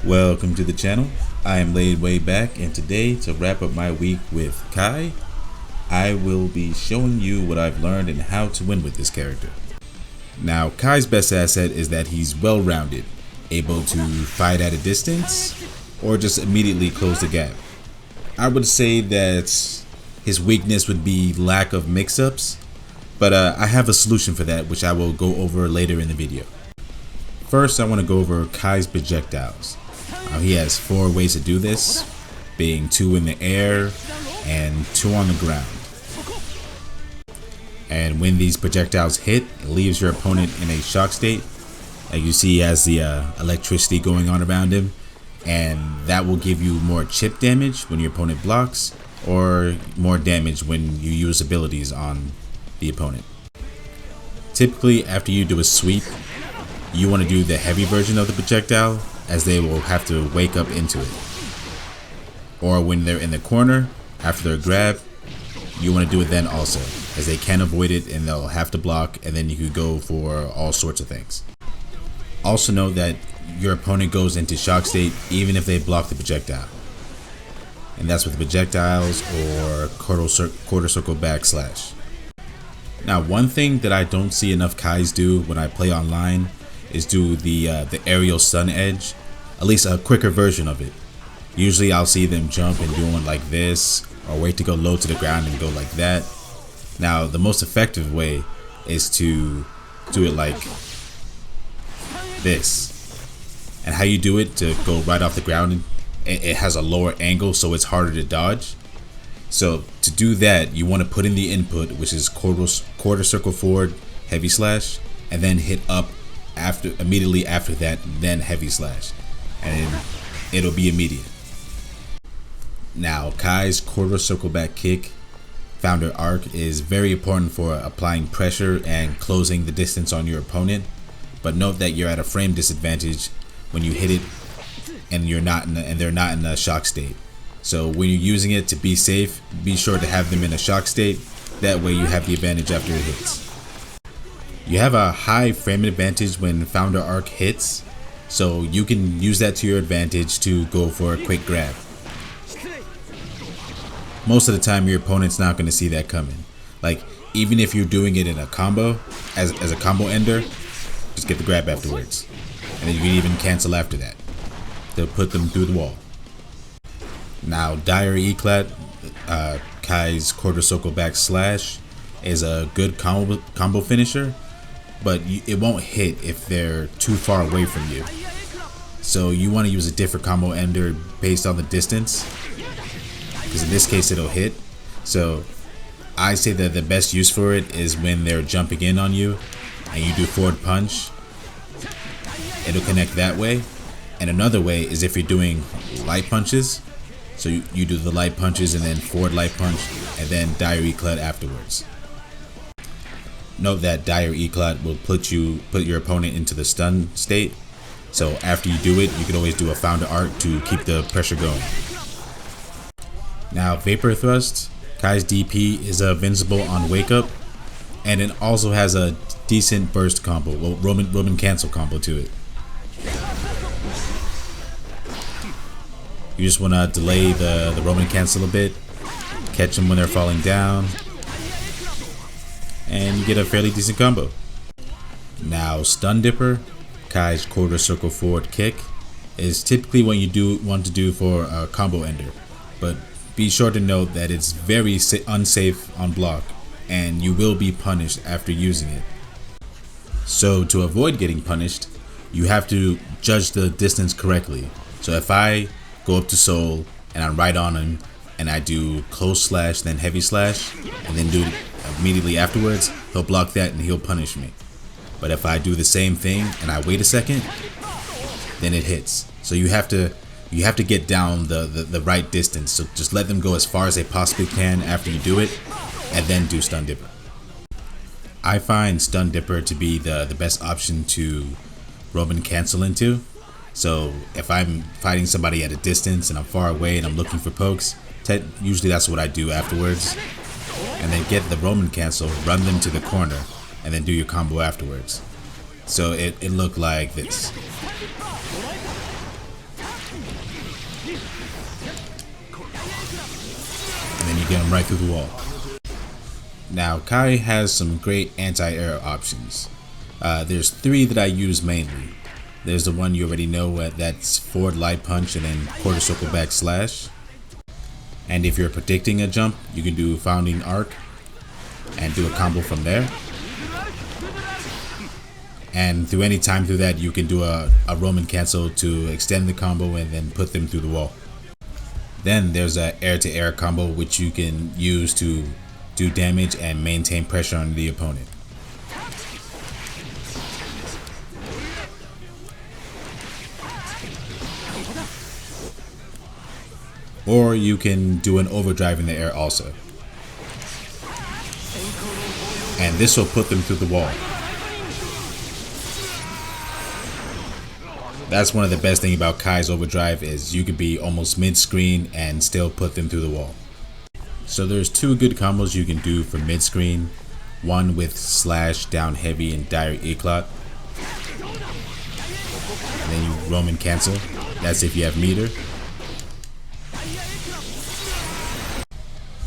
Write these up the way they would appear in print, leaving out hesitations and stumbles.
Welcome to the channel. I am laid way back, and today, to wrap up my week with Kai, I will be showing you what I've learned and how to win with this character. Now, Kai's best asset is that he's well-rounded, able to fight at a distance or just immediately close the gap. I would say that his weakness would be lack of mix-ups, but I have a solution for that, which I will go over later in the video. First, I want to go over Kai's projectiles. He has 4 ways to do this, being 2 in the air and 2 on the ground. And when these projectiles hit, it leaves your opponent in a shock state. Like you see, he has the electricity going on around him, and that will give you more chip damage when your opponent blocks, or more damage when you use abilities on the opponent. Typically, after you do a sweep, you want to do the heavy version of the projectile, as they will have to wake up into it. Or when they're in the corner, after their grab, you want to do it then also, as they can't avoid it and they'll have to block, and then you could go for all sorts of things. Also note that your opponent goes into shock state even if they block the projectile. And that's with projectiles or quarter circle backslash. Now, one thing that I don't see enough Kais do when I play online is do the aerial sun edge, at least a quicker version of it. Usually I'll see them jump and doing like this, or wait to go low to the ground and go like that. Now, the most effective way is to do it like this. And how you do it to go right off the ground, it has a lower angle, so it's harder to dodge. So to do that, you want to put in the input, which is quarter circle forward, heavy slash, and then hit up immediately after that, then heavy slash, and it'll be immediate. Now, Kai's quarter circle back kick, founder arc, is very important for applying pressure and closing the distance on your opponent, but note that you're at a frame disadvantage when you hit it and they're not in a shock state. So when you're using it, to be safe, be sure to have them in a shock state. That way you have the advantage after it hits. You have a high frame advantage when founder arc hits, so you can use that to your advantage to go for a quick grab. Most of the time your opponent's not going to see that coming. Like, even if you're doing it in a combo, as a combo ender, just get the grab afterwards. And then you can even cancel after that. They'll put them through the wall. Now, dire eclat, Kai's quarter circle backslash, is a good combo finisher, but it won't hit if they're too far away from you. So you want to use a different combo ender based on the distance, because in this case it'll hit. So I say that the best use for it is when they're jumping in on you and you do forward punch. It'll connect that way. And another way is if you're doing light punches. So you do the light punches and then forward light punch, and then dire eclat afterwards. Note that dire eclat will put your opponent into the stun state. So after you do it, you can always do a founder arc to keep the pressure going. Now, vapor thrust, Kai's DP is invincible on wake up, and it also has a decent burst combo, well, Roman cancel combo to it. You just want to delay the Roman cancel a bit, catch them when they're falling down, and you get a fairly decent combo. Now, stun dipper, Kai's quarter circle forward kick, is typically what you want to do for a combo ender, but be sure to note that it's very unsafe on block, and you will be punished after using it. So to avoid getting punished, you have to judge the distance correctly. So if I go up to Soul and I'm right on him and I do close slash, then heavy slash, and then do it immediately afterwards, he'll block that and he'll punish me. But if I do the same thing and I wait a second, then it hits. So you have to get down the right distance. So just let them go as far as they possibly can after you do it, and then do stun dipper. I find stun dipper to be the best option to Roman cancel into. So if I'm fighting somebody at a distance and I'm far away and I'm looking for pokes, usually that's what I do afterwards. And then get the Roman cancel, run them to the corner, and then do your combo afterwards. So it looked like this. And then you get him right through the wall. Now Kai has some great anti-air options. There's 3 that I use mainly. There's the one you already know, that's forward light punch and then quarter circle back slash. And if you're predicting a jump, you can do founding arc and do a combo from there. And through any time through that, you can do a Roman cancel to extend the combo and then put them through the wall. Then there's a air to air combo, which you can use to do damage and maintain pressure on the opponent. Or you can do an overdrive in the air also. And this will put them through the wall. That's one of the best things about Kai's overdrive, is you could be almost mid-screen and still put them through the wall. So there's 2 good combos you can do for mid-screen. One with slash, down heavy, and dire eclat. And then you Roman cancel. That's if you have meter.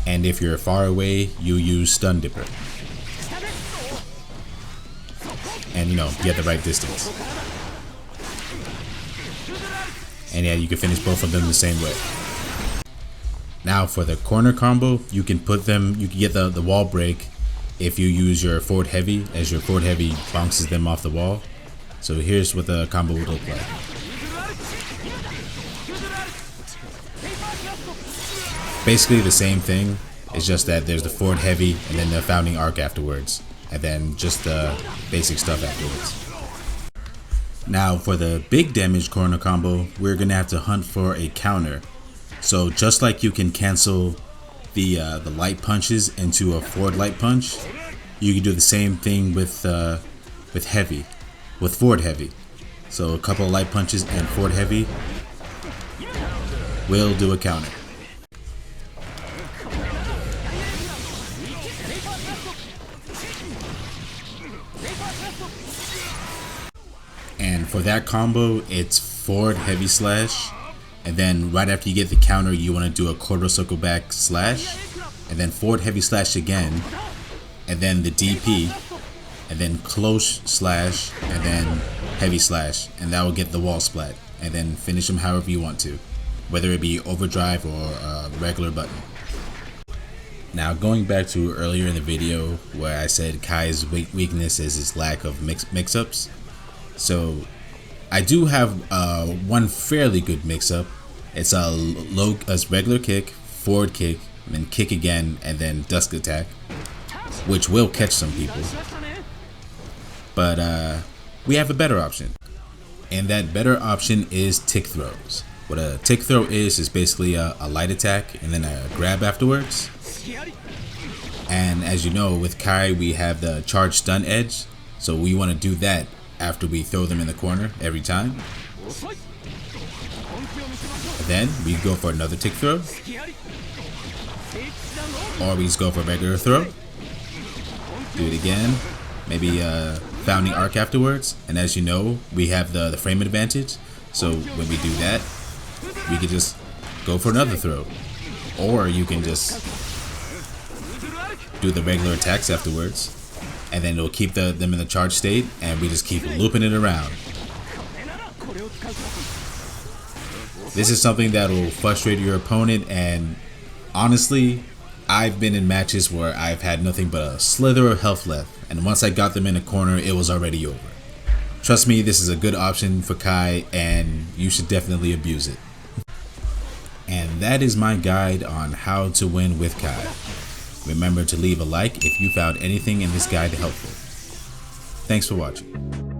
And if you're far away, you use stun dipper. And you know, get the right distance. And yeah, you can finish both of them the same way. Now for the corner combo, you can get the wall break if you use your forward heavy, as your forward heavy bounces them off the wall. So here's what the combo would look like. Basically the same thing, it's just that there's the forward heavy and then the founding arc afterwards, and then just the basic stuff afterwards. Now for the big damage corner combo, we're gonna have to hunt for a counter. So just like you can cancel the light punches into a forward light punch, you can do the same thing with forward heavy. So a couple of light punches and forward heavy will do a counter. And for that combo, it's forward heavy slash, and then right after you get the counter, you want to do a quarter circle back slash, and then forward heavy slash again, and then the DP, and then close slash, and then heavy slash, and that will get the wall splat, and then finish them however you want to, whether it be overdrive or a regular button. Now going back to earlier in the video where I said Kai's weakness is his lack of mix-ups. So I do have one fairly good mix-up. It's a regular kick, forward kick, and then kick again, and then dusk attack, which will catch some people. But we have a better option, and that better option is tick throws. What a tick throw is basically a light attack and then a grab afterwards. And as you know, with Kai we have the charge stun edge, so we want to do that after we throw them in the corner every time. Then we go for another tick throw, or we just go for a regular throw, do it again, maybe founding arc afterwards. And as you know, we have the frame advantage, so when we do that, we can just go for another throw, or you can just do the regular attacks afterwards, and then it'll keep them in the charge state, and we just keep looping it around. This is something that will frustrate your opponent, and honestly, I've been in matches where I've had nothing but a slither of health left, and once I got them in a corner, it was already over. Trust me, this is a good option for Kai, and you should definitely abuse it. And that is my guide on how to win with Kai. Remember to leave a like if you found anything in this guide helpful. Thanks for watching.